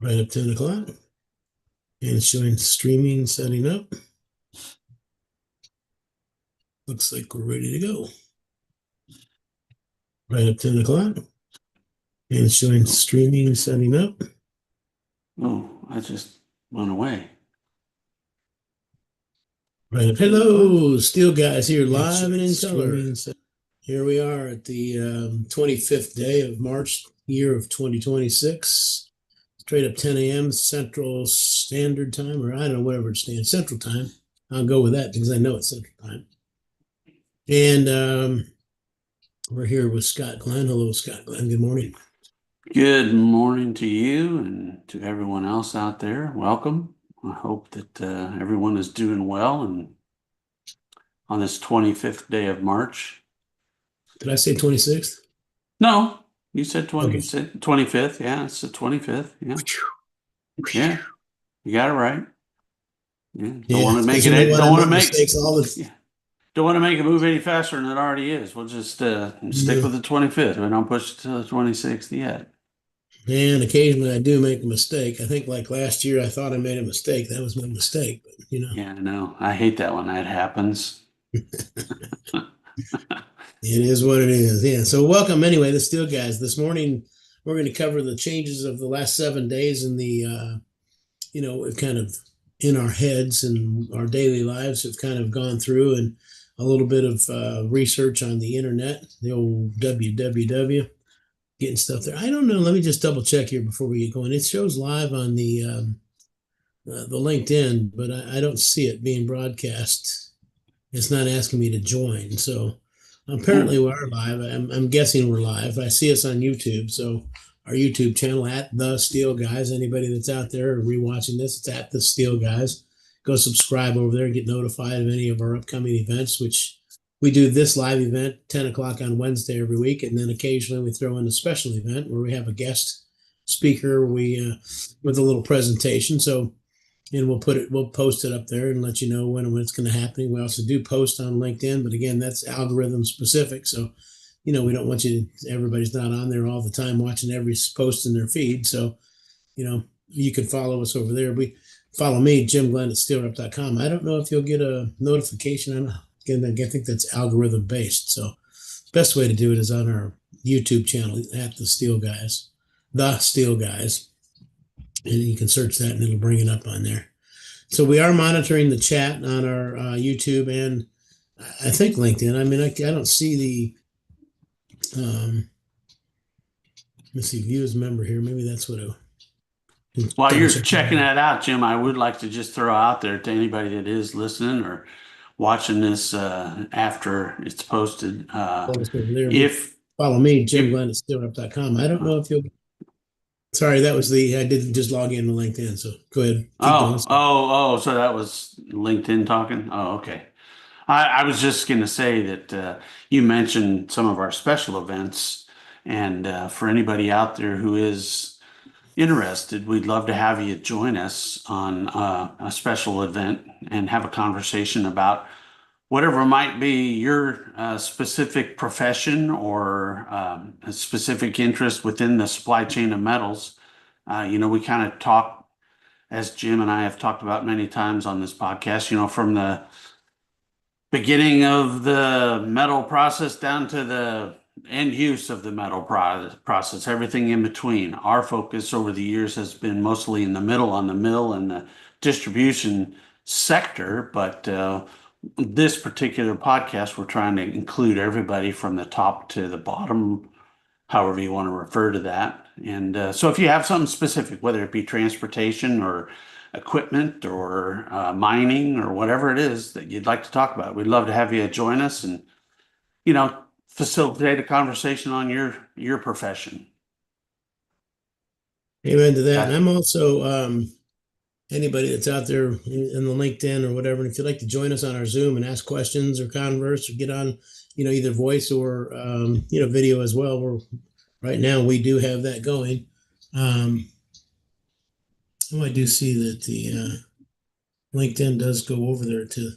Right up 10 o'clock. And it's showing streaming setting up. Looks like we're ready to go. Right up 10 o'clock. And it's showing streaming setting up. Oh, I just went away. Right up. Hello, Steel Guys here live and in color. Here we are at the 25th day of March, year of 2026. Straight up 10 a.m. Central Standard Time, or I don't know, whatever it stands, Central Time. I'll go with that because I know it's Central Time. And we're here with Scott Glenn. Hello, Scott Glenn. Good morning. Good morning to you and to everyone else out there. Welcome. I hope that everyone is doing well and on this 25th day of March. Did I say 26th? No, you said 20, Okay. 25th. Yeah, it's the 25th. Yeah. Yeah, you got it right. Yeah. Don't want to make you know it, what? don't I want to make make, mistakes all the yeah, don't want to make it move any faster than it already is. We'll just stick yeah. with the 25th. We don't push it to the 26th yet. And occasionally I do make a mistake. I think like last year I thought I made a mistake. That was my mistake, but Yeah, I know. I hate that when that happens. it is what it is. Yeah. So welcome anyway, the Steel Guys. This morning we're going to cover the changes of the last 7 days in the kind of in our heads and our daily lives have kind of gone through, and a little bit of research on the internet, the old www, getting stuff there. I don't know. Let me just double check here before we get going. It shows live on the LinkedIn, but I don't see it being broadcast. It's not asking me to join. So apparently Hmm. we are live. I'm guessing we're live. I see us on YouTube. So our YouTube channel at The Steel Guys. Anybody that's out there rewatching this, it's at The Steel Guys. Go subscribe over there and get notified of any of our upcoming events, which we do this live event 10 o'clock on Wednesday every week. And then occasionally we throw in a special event where we have a guest speaker with a little presentation. So and we'll post it up there and let you know when it's going to happen. We also do post on LinkedIn, but again, that's algorithm specific. So, we don't want everybody's not on there all the time watching every post in their feed. So, you can follow us over there. We follow me, Jim Glenn at steelrep.com. I don't know if you'll get a notification. Again, I think that's algorithm based. So, best way to do it is on our YouTube channel at The Steel Guys, and you can search that and it'll bring it up on there. So we are monitoring the chat on our YouTube and I think LinkedIn. I mean, I don't see let's see, view as member here. Maybe that's what While double you're check. checking that out, Jim, I would like to just throw out there to anybody that is listening or watching this after it's posted. If Follow me, Jim if Glenn at steelrep.com. I don't know if you'll. Sorry, I didn't just log in to LinkedIn. So go ahead, keep going. so that was LinkedIn talking. Oh, okay. I was just going to say that you mentioned some of our special events, and for anybody out there who is interested, we'd love to have you join us on a special event and have a conversation about whatever might be your specific profession or a specific interest within the supply chain of metals. We kind of talk, as Jim and I have talked about many times on this podcast, from the beginning of the metal process down to the end use of the metal process, everything in between. Our focus over the years has been mostly in the middle, on the mill and the distribution sector, but this particular podcast, we're trying to include everybody from the top to the bottom, however you want to refer to that. And so if you have something specific, whether it be transportation or equipment or mining or whatever it is that you'd like to talk about, we'd love to have you join us and, facilitate a conversation on your profession. Amen to that. And That I'm also anybody that's out there in the LinkedIn or whatever. And if you'd like to join us on our Zoom and ask questions or converse or get on, either voice or video as well. Right now we do have that going. I do see that the LinkedIn does go over there too.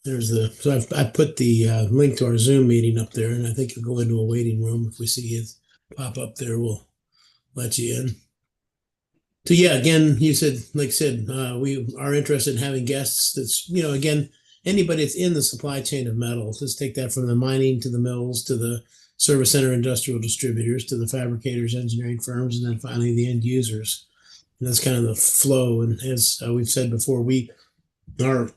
I put the link to our Zoom meeting up there, and I think you'll go into a waiting room. If we see it pop up there, we'll let you in. So yeah, again, you said, like I said, we are interested in having guests. That's, again, anybody that's in the supply chain of metals. Let's take that from the mining to the mills to the service center industrial distributors to the fabricators, engineering firms, and then finally the end users. And that's kind of the flow. And as we've said before, our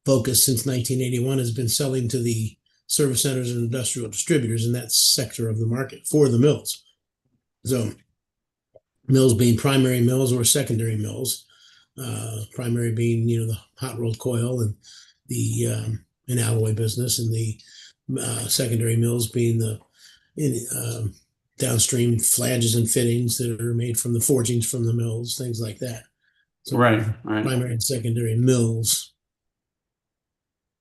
focus since 1981 has been selling to the service centers and industrial distributors in that sector of the market for the mills. So mills being primary mills or secondary mills. Primary being, the hot rolled coil and the an alloy business, and the secondary mills being the downstream flanges and fittings that are made from the forgings from the mills, things like that. So Right, right. primary and secondary mills.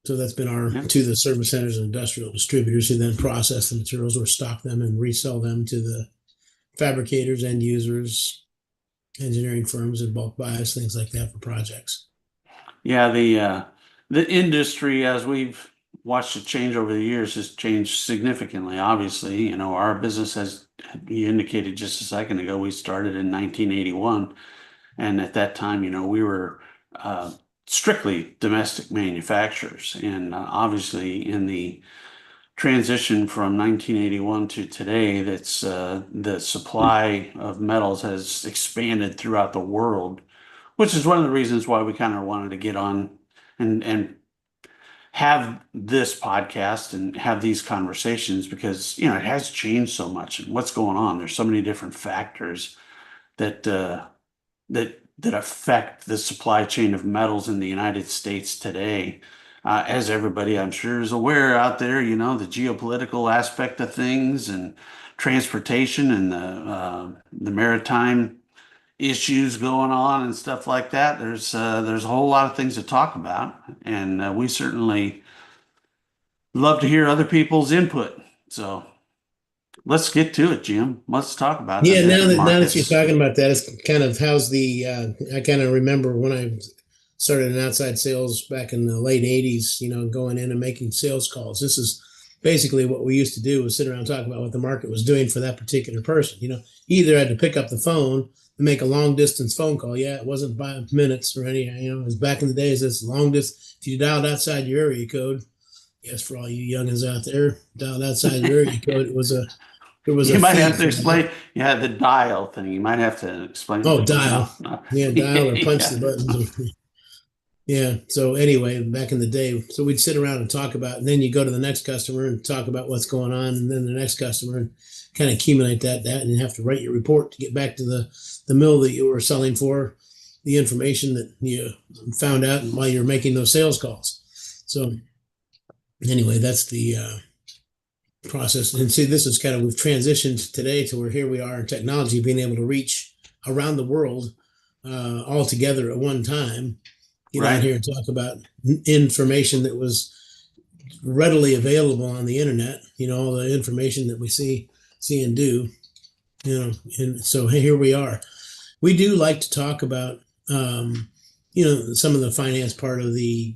So that's been to the service centers and industrial distributors, who then process the materials or stock them and resell them to the fabricators, end users, engineering firms, and bulk buys, things like that for projects. Yeah, the industry, as we've watched it change over the years, has changed significantly. Obviously, our business, as you indicated just a second ago, we started in 1981, and at that time, we were strictly domestic manufacturers, and obviously in the transition from 1981 to today, that's the supply of metals has expanded throughout the world, which is one of the reasons why we kind of wanted to get on and have this podcast and have these conversations, because it has changed so much, and what's going on. There's so many different factors that that affect the supply chain of metals in the United States today. As everybody, I'm sure, is aware out there, the geopolitical aspect of things and transportation and the maritime issues going on and stuff like that. There's a whole lot of things to talk about, and we certainly love to hear other people's input. So let's get to it, Jim. Let's talk about the Yeah, now different that you're markets. talking about that, it's kind of how's the I kind of remember when I started in outside sales back in the late 80s, going in and making sales calls. This is basically what we used to do, was sit around and talk about what the market was doing for that particular person. You either had to pick up the phone and make a long distance phone call. Yeah, it wasn't 5 minutes or any, it was back in the days, this long distance. If you dialed outside your area code, yes, for all you youngins out there, dialed outside your area code, there was You a might fee have to for that. explain. Yeah, the dial thing. You might have to explain to Oh, people. dial. No, no. Yeah, dial or punch Yeah. the buttons. Yeah. So anyway, back in the day, so we'd sit around and talk about, and then you go to the next customer and talk about what's going on, and then the next customer, and kind of accumulate that, and you have to write your report to get back to the mill that you were selling for, the information that you found out while you're making those sales calls. So anyway, that's the process. And see, this is kind of, we've transitioned today to where here we are in technology, being able to reach around the world all together at one time, get on Right. here and talk about information that was readily available on the internet, all the information that we see and do, and so here we are. We do like to talk about some of the finance part of the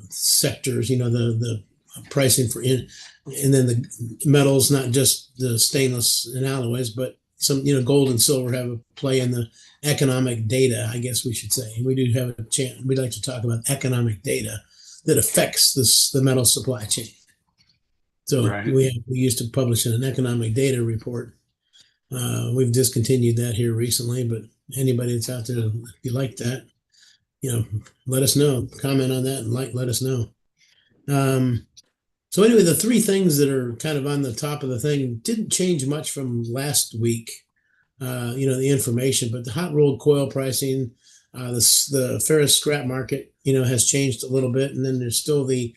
sectors, the pricing for and then the metals, not just the stainless and alloys, but some, gold and silver have a play in the economic data, I guess we should say. We do have a chance. We'd like to talk about economic data that affects the metal supply chain. So Right. we used to publish an economic data report. We've discontinued that here recently, but anybody that's out there, if you like that, let us know. Comment on that and let us know. So anyway, the three things that are kind of on the top of the thing didn't change much from last week. The information, but the hot rolled coil pricing, the ferrous scrap market, has changed a little bit, and then there's still the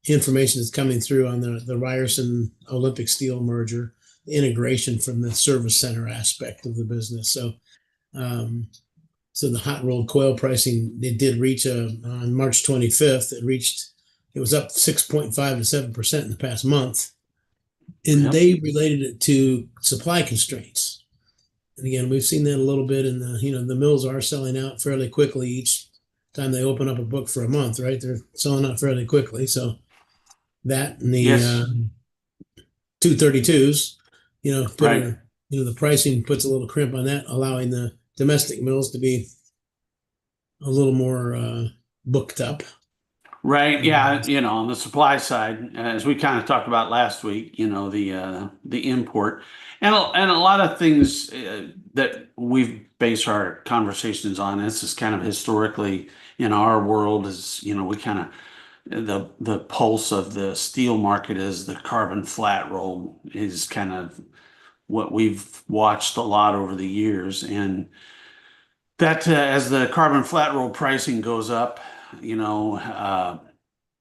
information that's coming through on the Ryerson Olympic Steel merger, the integration from the service center aspect of the business. So the hot rolled coil pricing, it did reach on March 25th. It was up 6.5 to 7% in the past month. And Yep. they related it to supply constraints. And again, we've seen that a little bit in the mills are selling out fairly quickly each time they open up a book for a month, right? They're selling out fairly quickly. So that and the Yes. 232s, Right. the pricing puts a little crimp on that, allowing the domestic mills to be a little more booked up. Right. Yeah. On the supply side, as we kind of talked about last week, the import and a lot of things that we've based our conversations on. This is kind of historically in our world is, we kind of the pulse of the steel market is the carbon flat roll is kind of what we've watched a lot over the years, and that as the carbon flat roll pricing goes up,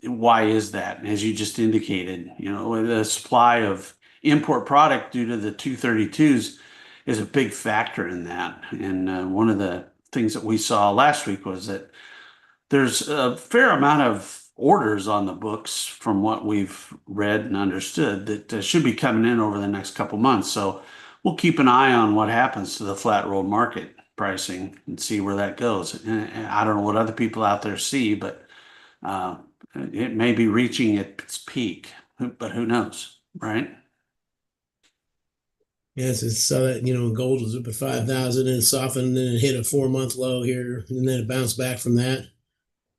why is that? As you just indicated, the supply of import product due to the 232s is a big factor in that. And one of the things that we saw last week was that there's a fair amount of orders on the books from what we've read and understood that should be coming in over the next couple months. So we'll keep an eye on what happens to the flat roll market pricing and see where that goes. And I don't know what other people out there see, but uh, it may be reaching its peak, but who knows, right? Yes, it's so that gold was up at 5,000 and it softened, and it hit a 4 month low here, and then it bounced back from that.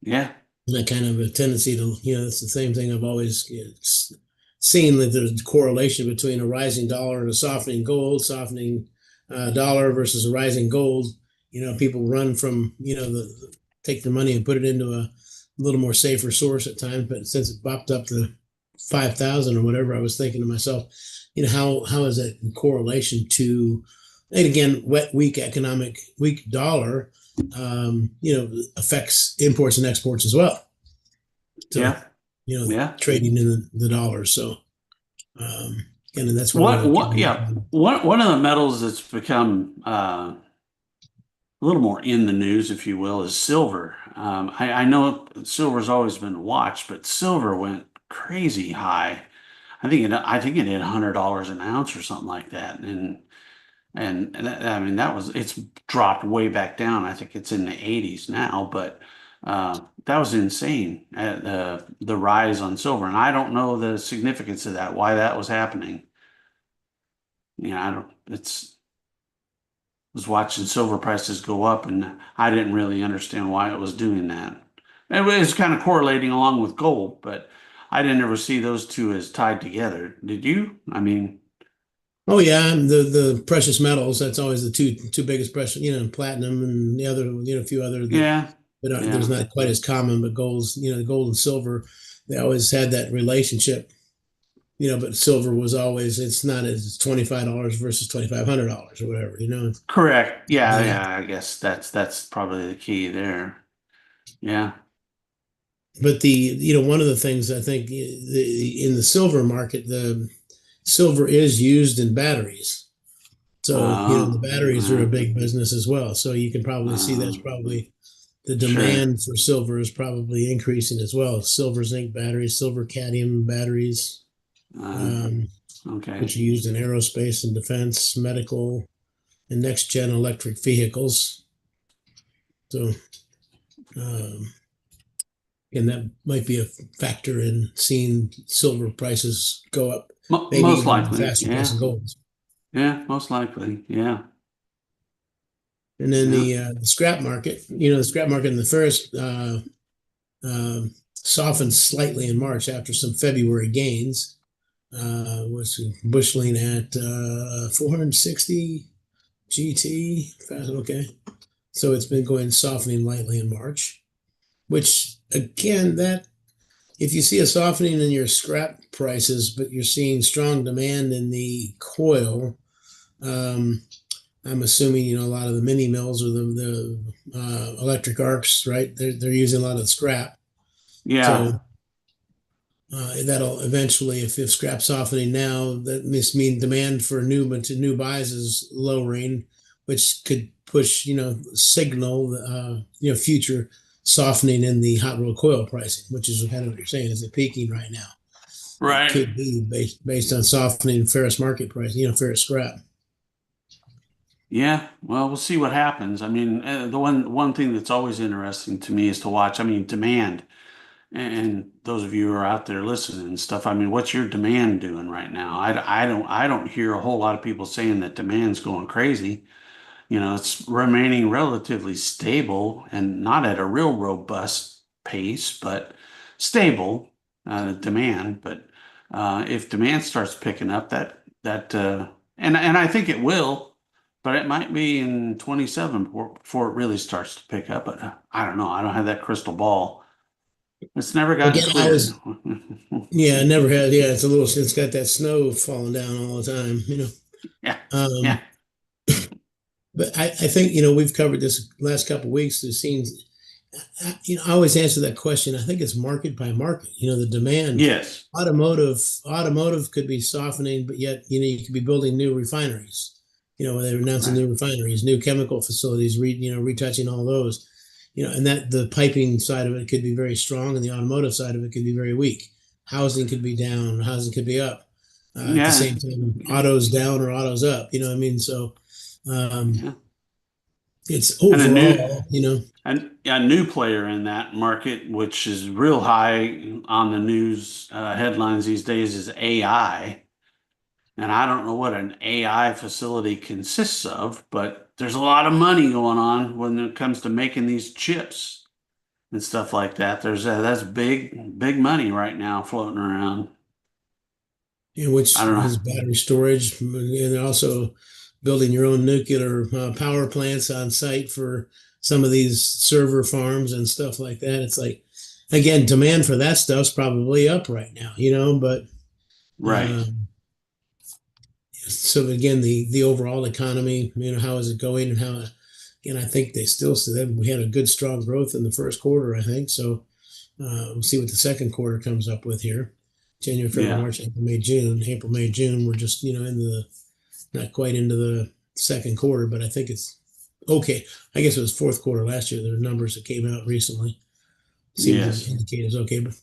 Yeah, And that kind of a tendency to, it's the same thing I've always seen, that there's a correlation between a rising dollar and a softening gold, softening dollar versus a rising gold. People run from, take the money and put it into a little more safer source at times. But since it popped up to 5,000 or whatever, I was thinking to myself, how is that in correlation to, and again, weak dollar, affects imports and exports as well. So, yeah. trading in the dollar. So, and that's one of the metals that's become a little more in the news, if you will, is silver. I know silver's always been watched, but silver went crazy high. I think it hit $100 an ounce or something like that, and I mean it's dropped way back down. I think it's in the 80s now, but that was insane. The rise on silver, and I don't know the significance of that, why that was happening. I don't. Was watching silver prices go up, and I didn't really understand why it was doing that. It was kind of correlating along with gold, but I didn't ever see those two as tied together. Did you? I mean, oh yeah, the precious metals. That's always the two biggest precious. Platinum and the other, a few other yeah, there's not quite as common. But gold's, gold and silver, they always had that relationship. But silver was always, it's not as $25 versus $2,500 or whatever. correct. Yeah. I guess that's probably the key there. Yeah. But one of the things I think in the silver market, the silver is used in batteries. So, the batteries are a big business as well. So you can probably see that's probably the demand for silver is probably increasing as well. Silver zinc batteries, silver cadmium batteries, okay, which are used in aerospace and defense, medical, and next gen electric vehicles. So, and that might be a factor in seeing silver prices go up, maybe most even likely, faster pace than gold. Yeah, most likely, yeah. And then the scrap market, the scrap market in the ferrous softened slightly in March after some February gains. Was busheling at 460 GT. Okay, so it's been going softening lightly in March, which again, that if you see a softening in your scrap prices, but you're seeing strong demand in the coil, I'm assuming a lot of the mini mills or the electric arcs, right? They're using a lot of scrap. Yeah. So that'll eventually, if scrap's softening now, that must mean demand for new buys is lowering, which could push, signal, future softening in the hot rolled coil pricing, which is kind of what you're saying. Is it peaking right now? Right. It could be based on softening ferrous market price, ferrous scrap. Yeah, well, we'll see what happens. I mean, the one thing that's always interesting to me is to watch. I mean, demand, and those of you who are out there listening and stuff. I mean, what's your demand doing right now? I don't hear a whole lot of people saying that demand's going crazy. it's remaining relatively stable and not at a real robust pace, but stable demand. But if demand starts picking up, and I think it will, but it might be in 27 before it really starts to pick up. But I don't know. I don't have that crystal ball. It's never gotten Again, I clear. was, yeah, I never had, yeah, it's got that snow falling down all the time, Yeah, yeah, Um, but I think, we've covered this last couple of weeks. It seems, I always answer that question. I think it's market by market, the demand. yes, Automotive could be softening, but yet, you could be building new refineries, where they're announcing right. new refineries, new chemical facilities, retouching all those, and that the piping side of it could be very strong and the automotive side of it could be very weak. Housing could be down, housing could be up. At the Yeah, same time, yeah, autos down or autos up, you know what I mean? So, um, yeah. it's And overall, a new player in that market, which is real high on the news headlines these days, is AI. And I don't know what an AI facility consists of, but there's a lot of money going on when it comes to making these chips and stuff like that. That's big money right now floating around. I which don't know. is battery storage, and also building your own nuclear power plants on site for some of these server farms and stuff like that. It's like, again, demand for that stuff's probably up right now, but Right. um, so again, the overall economy, how is it going and how, again, I think they still said we had a good strong growth in the first quarter, I think. So we'll see what the second quarter comes up with here. January, February, Yeah. March, April, May, June. April, May, June. We're just, into the not quite into the second quarter, but I think it's okay. I guess it was fourth quarter last year. There are numbers that came out recently seem to Yes. indicate it's okay. But as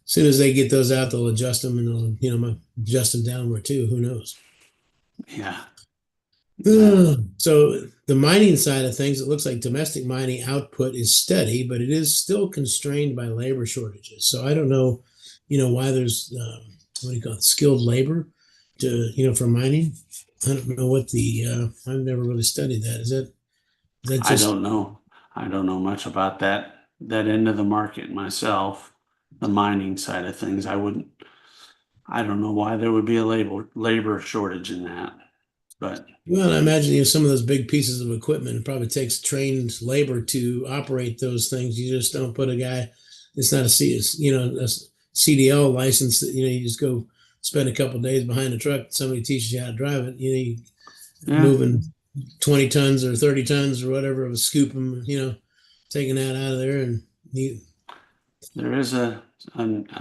soon as they get those out, they'll adjust them and they'll, adjust them downward too. Who knows? Yeah. Yeah. So the mining side of things, it looks like domestic mining output is steady, but it is still constrained by labor shortages. So I don't know, why there's what do you call it, skilled labor to for mining. I don't know what I've never really studied that. Is that I just don't know. I don't know much about that end of the market myself, the mining side of things. I don't know why there would be a labor shortage in that. But well, I imagine some of those big pieces of equipment, it probably takes trained labor to operate those things. You just don't put a guy. It's not a CDL license that you just go spend a couple of days behind the truck. Somebody teaches you how to drive it. You yeah, moving 20 tons or 30 tons or whatever of a scoop them. Taking that out of there and you, there is a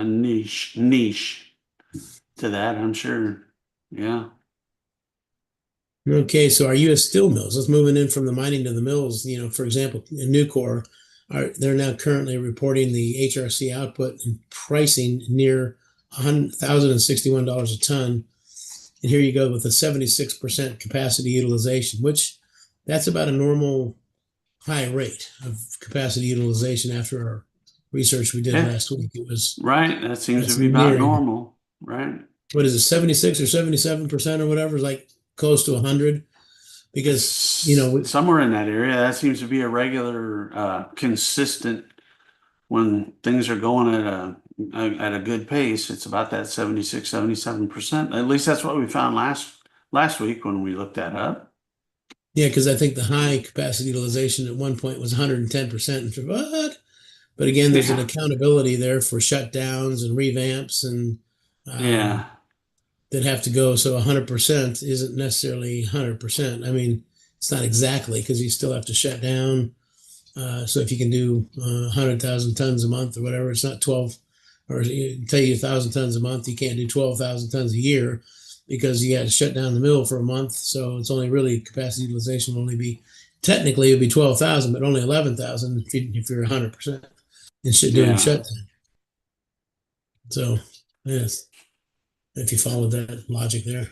niche to that, I'm sure. Yeah. Okay, so our U.S. steel mills, let's moving in from the mining to the mills. For example, in Nucor, they're now currently reporting the HRC output and pricing near $1,061 a ton. And here you go with a 76% capacity utilization, which that's about a normal high rate of capacity utilization after our research we did Yeah. last week. Right. That seems to That's be about nearing, normal. Right. what is it, 76 or 77% or whatever, like close to 100 because, Somewhere in that area. That seems to be a regular, consistent when things are going at a good pace. It's about that 76, 77%. At least that's what we found last week when we looked that up. yeah, because I think the high capacity utilization at one point was 110%. What? But again, there's an Yeah. accountability there for shutdowns and revamps and Yeah. that have to go. So 100% isn't necessarily 100%. I mean, it's not exactly because you still have to shut down. So if you can do 100,000 tons a month or whatever, it's not 12, or tell you 1,000 tons a month, you can't do 12,000 tons a year because you got to shut down the mill for a month. So it's only really capacity utilization will only be, technically it would be 12,000, but only 11,000 if you're 100% and doing Yeah. shutdown. So yes, if you follow that logic there.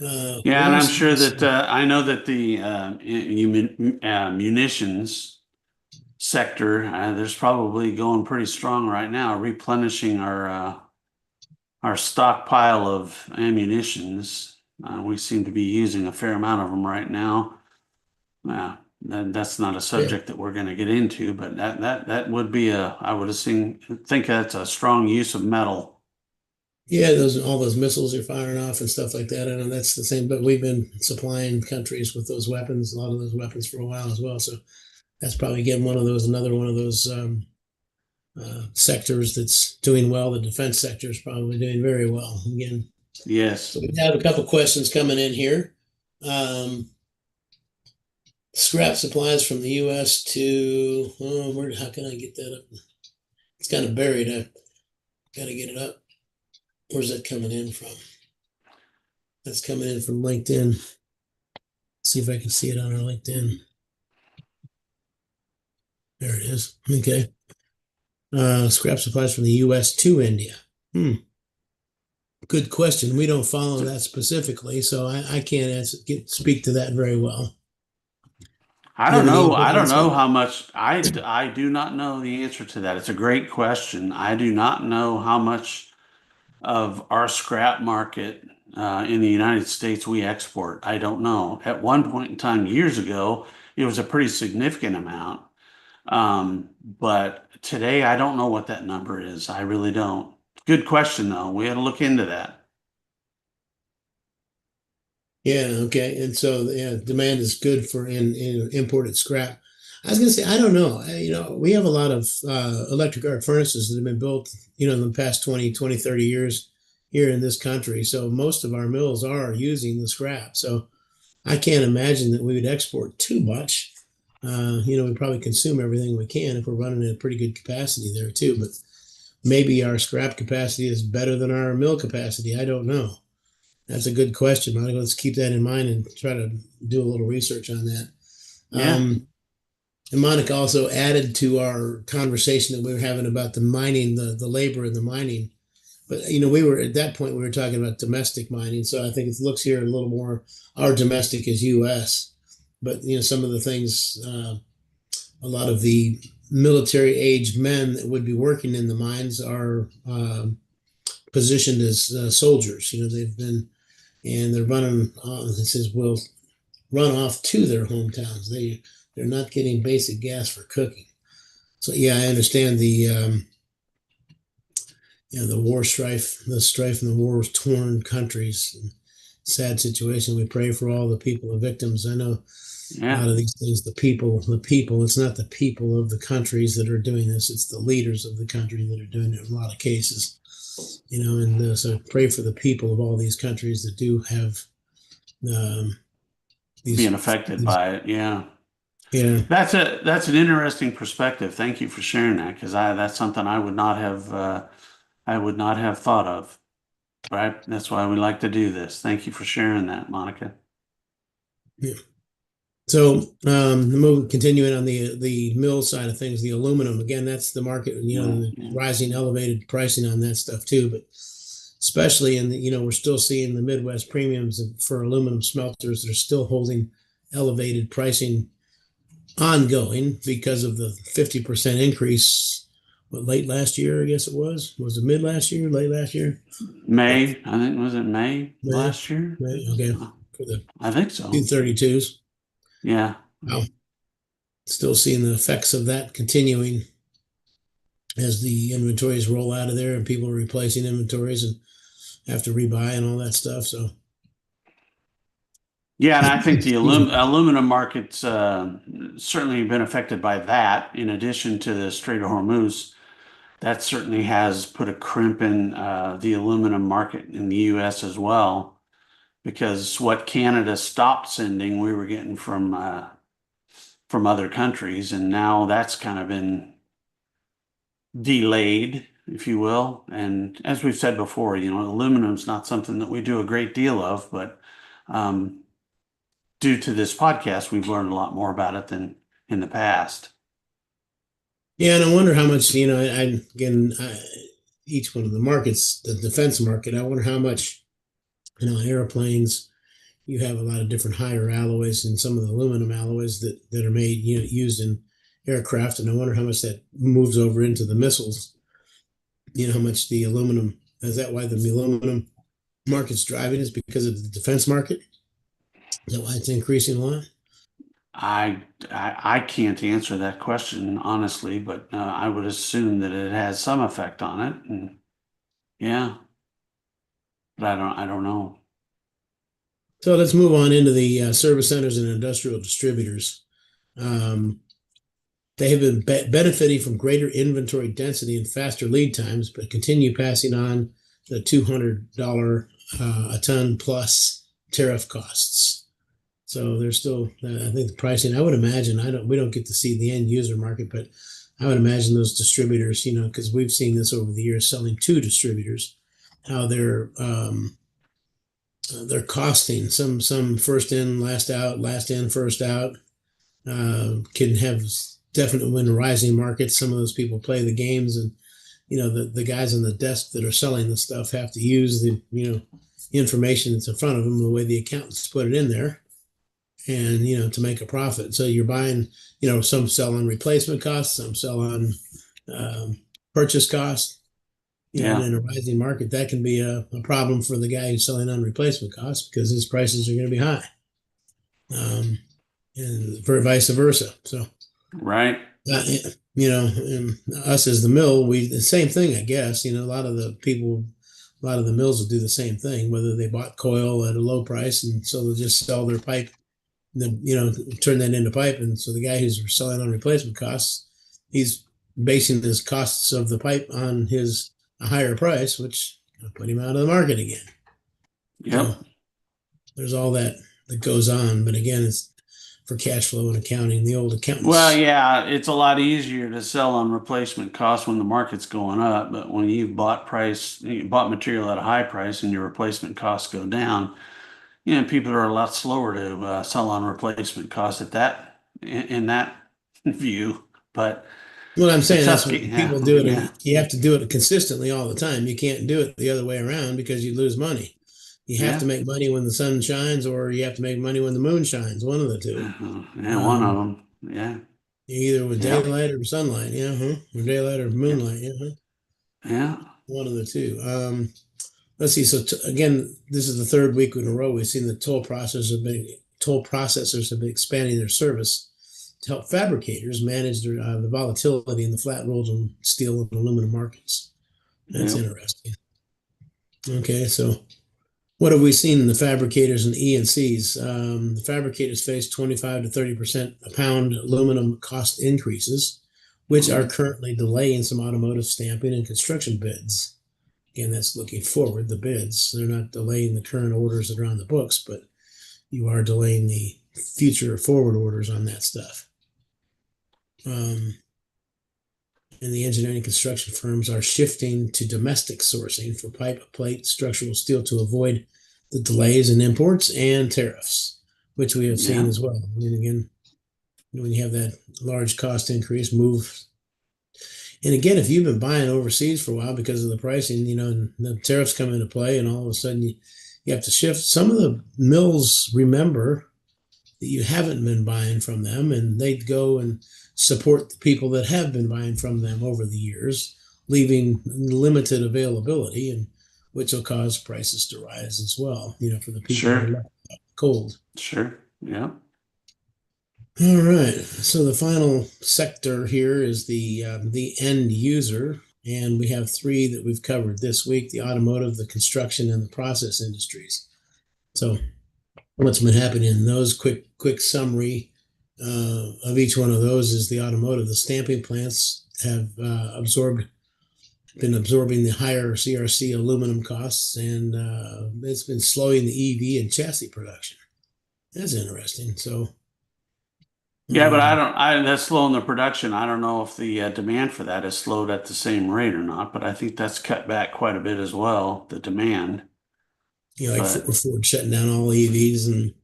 Yeah, What and I'm else? sure that I know that the munitions sector, there's probably going pretty strong right now, replenishing our stockpile of ammunitions. We seem to be using a fair amount of them right now. Yeah, that's not a Yeah. subject that we're going to get into, but that would be I would assume, think that's a strong use of metal. Yeah, those all those missiles you're firing off and stuff like that. I know that's the same, but we've been supplying countries with those weapons, a lot of those weapons for a while as well. So that's probably again another one of those sectors that's doing well. The defense sector is probably doing very well again. So Yes. we have a couple questions coming in here. Um, Scrap supplies from the U.S. to where? How can I get that up? It's kind of buried. I got to get it up. Where's that coming in from? That's coming in from LinkedIn. See if I can see it on our LinkedIn. There it is. Okay. Scrap supplies from the U.S. to India. Hmm. Good question. We don't follow that specifically, so I can't speak to that very well. I Do you don't have any know. input I on don't this one? know how much I do not know the answer to that. It's a great question. I do not know how much of our scrap market in the United States we export. I don't know. At one point in time, years ago, it was a pretty significant amount. But today, I don't know what that number is. I really don't. Good question, though. We had to look into that. Yeah, okay. And so yeah, demand is good for in imported scrap. I was gonna say, I don't know. We have a lot of electric arc furnaces that have been built, in the past 20, 30 years here in this country. So most of our mills are using the scrap. So I can't imagine that we would export too much. We probably consume everything we can if we're running at a pretty good capacity there too. But maybe our scrap capacity is better than our mill capacity. I don't know. That's a good question, Monica. Let's keep that in mind and try to do a little research on that. Yeah. And Monica also added to our conversation that we were having about the mining, the labor in the mining. But we were at that point we were talking about domestic mining, so I think it looks here a little more our domestic is U.S. But some of the things, a lot of the military age men that would be working in the mines are positioned as soldiers. They've been and they're running. It says will run off to their hometowns. They're not getting basic gas for cooking. So yeah, I understand the war strife, the strife in the war torn countries. Sad situation. We pray for all the people, the victims. I know a Yeah. lot of these things. The people. It's not the people of the countries that are doing this. It's the leaders of the country that are doing it in a lot of cases. And so pray for the people of all these countries that do have um, Being these, affected these. by it. Yeah. Yeah. That's an interesting perspective. Thank you for sharing that because I that's something I would not have thought of. Right. That's why we like to do this. Thank you for sharing that, Monica. Yeah. So continuing on the mill side of things, the aluminum again, that's the market. Yeah. The Yeah. rising elevated pricing on that stuff too. But especially in we're still seeing the Midwest premiums for aluminum smelters. They're still holding elevated pricing ongoing because of the 50% increase. What, late last year? I guess it was. Was it mid last year? Late last year? But May, I think, was it May May, last year? May. Okay, for the I think so. 232s. Yeah. Wow. Still seeing the effects of that continuing as the inventories roll out of there and people are replacing inventories and have to rebuy and all that stuff. So, Yeah, and I think the excuse me. aluminum market's certainly been affected by that. In addition to the Strait of Hormuz, that certainly has put a crimp in the aluminum market in the U.S. as well, because what Canada stopped sending, we were getting from other countries, and now that's kind of been delayed, if you will. And as we've said before, aluminum's not something that we do a great deal of, but um, due to this podcast, we've learned a lot more about it than in the past. Yeah, and I wonder how much, each one of the markets, the defense market, I wonder how much, airplanes, you have a lot of different higher alloys and some of the aluminum alloys that are made, used in aircraft. And I wonder how much that moves over into the missiles. How much the aluminum, is that why the aluminum market's driving is because of the defense market? Is that why it's increasing a lot? I can't answer that question honestly, but I would assume that it has some effect on it. And yeah, but I don't know. So let's move on into the service centers and industrial distributors. Um, they have been benefiting from greater inventory density and faster lead times, but continue passing on the $200 a ton plus tariff costs. So there's still, I think the pricing. I would imagine we don't get to see the end user market, but I would imagine those distributors, because we've seen this over the years, selling to distributors, how they're costing some first in, last out, last in, first out. Can have definitely when rising markets. Some of those people play the games, and the guys on the desk that are selling the stuff have to use the information that's in front of them the way the accountants put it in there, and to make a profit. So you're buying, some sell on replacement costs, some sell on um, purchase costs. And Yeah. in a rising market, that can be a problem for the guy who's selling on replacement costs because his prices are going to be high, and for vice versa. So, Right. uh, and us as the mill, the same thing, I guess. A lot of the people, a lot of the mills will do the same thing, whether they bought coil at a low price, and so they'll just sell their pipe, and then turn that into pipe. And so the guy who's selling on replacement costs, he's basing his costs of the pipe on a higher price, which put him out of the market again. So Yep. there's all that goes on, but again, it's for cash flow and accounting. The old Well, accountants. yeah, it's a lot easier to sell on replacement cost when the market's going up, but when you bought material at a high price and your replacement costs go down, people are a lot slower to sell on replacement cost in that view. But What I'm it's a saying, that's tough what game. Yeah, people do yeah, it. You have to do it consistently all the time. You can't do it the other way around because you lose money. You have to yeah. make money when the sun shines, or you have to make money when the moon shines. One of the two. Yeah, one of Um, them. Yeah, Either with yep, daylight or sunlight, yeah, huh? Or daylight or yeah, moonlight, yeah, huh? yeah, One of the two. Let's see. So again, this is the third week in a row we've seen the toll processors have been expanding their service to help fabricators manage the volatility in the flat rolled and steel and aluminum markets. That's yep. interesting. Okay, so what have we seen in the fabricators and E&Cs? The fabricators face 25 to 30% a pound aluminum cost increases, which are Mhm. currently delaying some automotive stamping and construction bids. Again, that's looking forward, the bids. They're not delaying the current orders that are on the books, but you are delaying the future forward orders on that stuff. Um, and the engineering construction firms are shifting to domestic sourcing for pipe, plate, structural steel to avoid the delays in imports and tariffs, which we have seen Yeah, as well. And again, when you have that large cost increase, move. And again, if you've been buying overseas for a while because of the pricing, and the tariffs come into play, and all of a sudden you have to shift. Some of the mills remember that you haven't been buying from them, and they'd go and support the people that have been buying from them over the years, leaving limited availability, and which will cause prices to rise as well, for the people that are sure, left cold. sure. Yeah, All right. So the final sector here is the end user, and we have three that we've covered this week: the automotive, the construction, and the process industries. So what's been happening in those? Quick summary of each one of those is the automotive. The stamping plants have been absorbing the higher CRC aluminum costs, and it's been slowing the EV and chassis production. That's interesting. So, yeah, but um, that's slowing the production. I don't know if the demand for that is slowed at the same rate or not, but I think that's cut back quite a bit as well, the demand. like But Ford shutting down all EVs and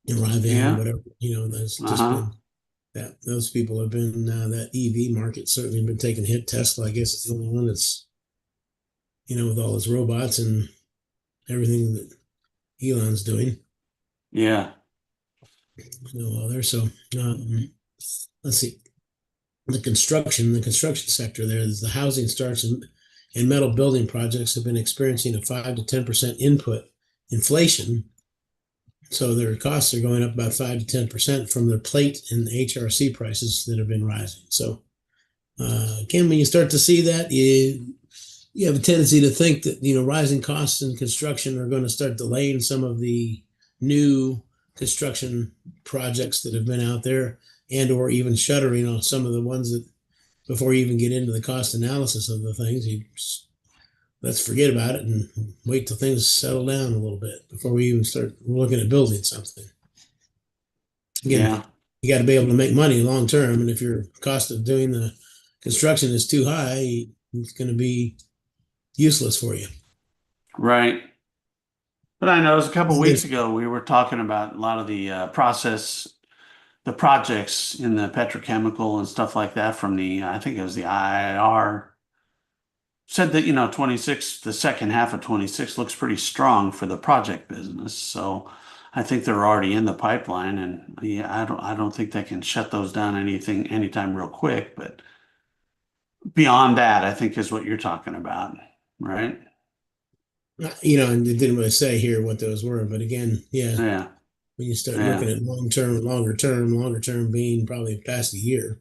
Rivian or yeah, whatever. That's just uh-huh. been that those people have been that EV market certainly been taking a hit. Tesla, I guess, is the only one that's with all his robots and everything that Elon's doing. Yeah, No other. So let's see. The construction sector there is the housing starts and metal building projects have been experiencing a 5 to 10% input inflation So their costs are going up about 5 to 10% from their plate and HRC prices that have been rising. So, Ken, when you start to see that, you have a tendency to think that rising costs in construction are going to start delaying some of the new construction projects that have been out there, and or even shuttering on some of the ones that before you even get into the cost analysis of the things, you just, let's forget about it and wait till things settle down a little bit before we even start looking at building something. Again, Yeah. you got to be able to make money long term, and if your cost of doing the construction is too high, it's going to be useless for you. Right. But I know it was a couple weeks ago we were talking about a lot of the the projects in the petrochemical and stuff like that from the, I think it was the IIR, said that, 26, the second half of 26 looks pretty strong for the project business. So I think they're already in the pipeline, and yeah, I don't think they can shut those down anytime real quick. But beyond that, I think is what you're talking about, right? And it didn't really say here what those were, but again, yeah, Yeah, when you start looking yeah, at longer term being probably past a year.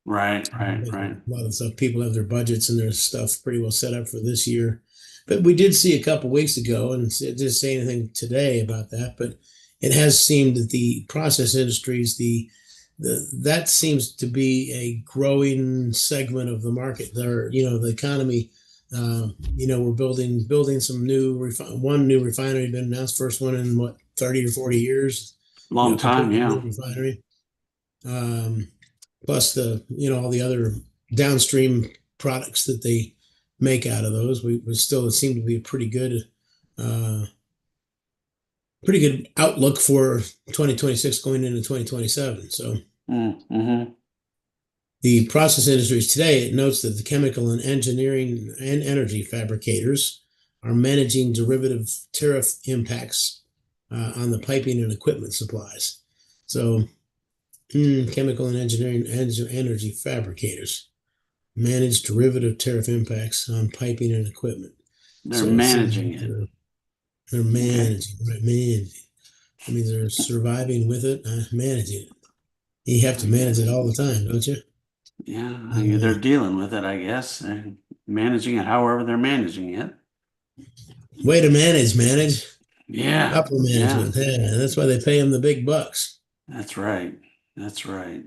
right, I right, think right. a lot of stuff, people have their budgets and their stuff pretty well set up for this year. But we did see a couple weeks ago, and it didn't say anything today about that, but it has seemed that the process industries, that seems to be a growing segment of the market. There, the economy. We're building some one new refinery been announced, first one in what 30 or 40 years. Long time, Completely yeah. new refinery. Um, Plus all the other downstream products that they make out of those. We still seem to be a uh, pretty good outlook for 2026 going into 2027. So Mm-hmm. the process industries today, it notes that the chemical and engineering and energy fabricators are managing derivative tariff impacts on the piping and equipment supplies. So, chemical and engineering and energy fabricators manage derivative tariff impacts on piping and equipment. They're So it seems managing like it. they're Okay. managing, right? Managing. I mean, they're surviving with it, managing it. You have to I manage it guess. all the time, don't you? Yeah, they're Uh, dealing with it, I guess. They're managing it however they're managing it. Way to manage. Yeah, Upper yeah, management. Yeah, that's why they pay them the big bucks. that's right. That's right.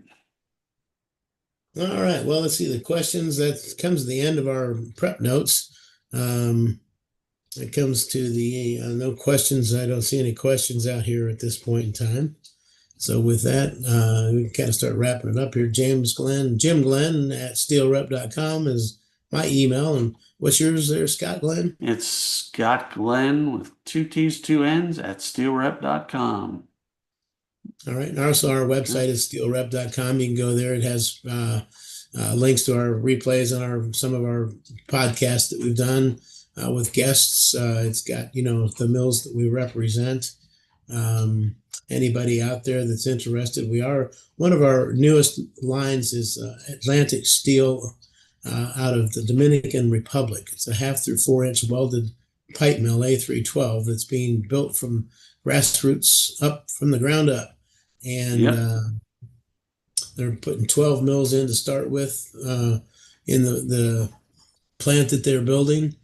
All right. Well, let's see the questions. That comes to the end of our prep notes. Um, it comes to the no questions. I don't see any questions out here at this point in time. So with that, we can kind of start wrapping it up here. Jim Glenn at steelrep.com is my email. And what's yours there, Scott Glenn? It's Scott Glenn with two T's, two N's at steelrep.com. All right. And also, our website is steelrep.com. You can go there. It has links to our replays and some of our podcasts that we've done with guests. It's got, the mills that we represent. Anybody out there that's interested, one of our newest lines is Atlantic Steel out of the Dominican Republic. It's a 1/2 through 4-inch welded pipe mill A312 that's being built from grassroots up from the ground up. And Yep. they're putting 12 mills in to start with in the plant that they're building.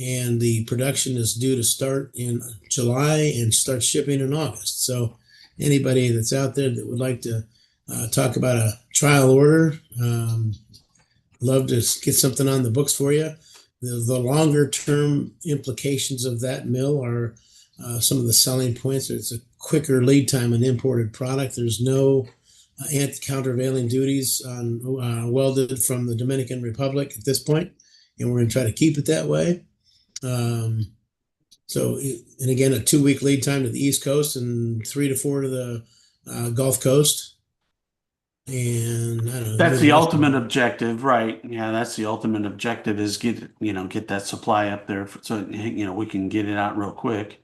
And the production is due to start in July and start shipping in August. So anybody that's out there that would like to talk about a trial order, love to get something on the books for you. The longer term implications of that mill are some of the selling points. It's a quicker lead time on imported product. There's no anti-countervailing duties on welded from the Dominican Republic at this point, and we're going to try to keep it that way. And again, a 2-week lead time to the East Coast and 3 to 4 to the Gulf Coast. And I don't know, That's the Midwest. ultimate objective, right? Yeah, that's the ultimate objective is get that supply up there so we can get it out real quick.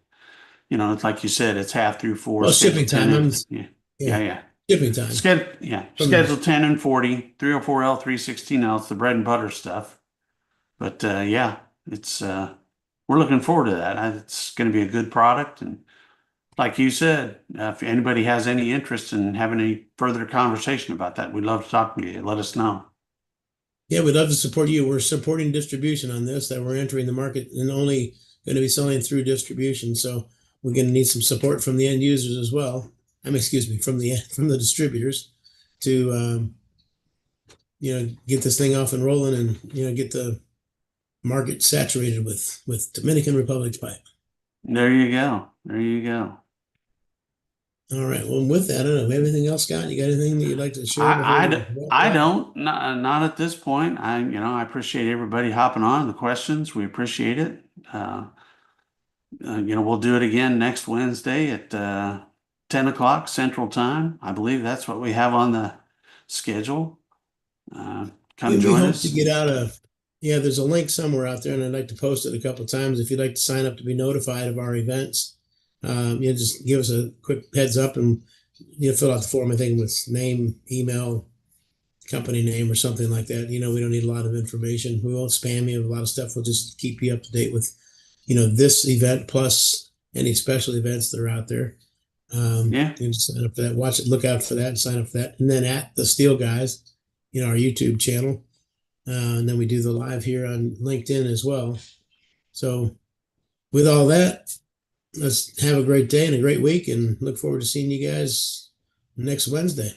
It's like you said, it's 1/2 through 4, Well, schedule shipping 10 time. and yeah, Yeah, yeah, yeah. shipping time. Schedule 10 and 40, 304L, 316L. It's the bread and butter stuff. But yeah, it's we're looking forward to that. It's going to be a good product, and like you said, if anybody has any interest in having any further conversation about that, we'd love to talk to you. Let us know. Yeah, we'd love to support you. We're supporting distribution on this, that we're entering the market and only going to be selling through distribution. So we're going to need some support from the end users as well. Excuse me, from the distributors to get this thing off and rolling and get the market saturated with Dominican Republic's pipe. There you go. There you go. All right. Well, with that, I don't know. Anything else, Scott? You got anything that you'd like to share before we wrap it I up? don't, not at this point. I appreciate everybody hopping on the questions. We appreciate it. We'll do it again next Wednesday at 10 o'clock Central Time. I believe that's what we have on the schedule. Yeah, Come we join hope to us. get out yeah, there's a link somewhere out there, and I'd like to post it a couple of times. If you'd like to sign up to be notified of our events, just give us a quick heads up and fill out the form. I think with name, email, company name, or something like that. We don't need a lot of information. We won't spam you with a lot of stuff. We'll just keep you up to date with this event plus any special events that are out there. Yeah. You can sign up for that. Watch it, look out for that, and sign up for that. And then at the Steel Guys, our YouTube channel. And then we do the live here on LinkedIn as well. So, with all that, let's have a great day and a great week, and look forward to seeing you guys next Wednesday.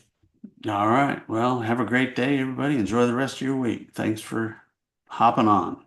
All right. Well, have a great day, everybody. Enjoy the rest of your week. Thanks for hopping on.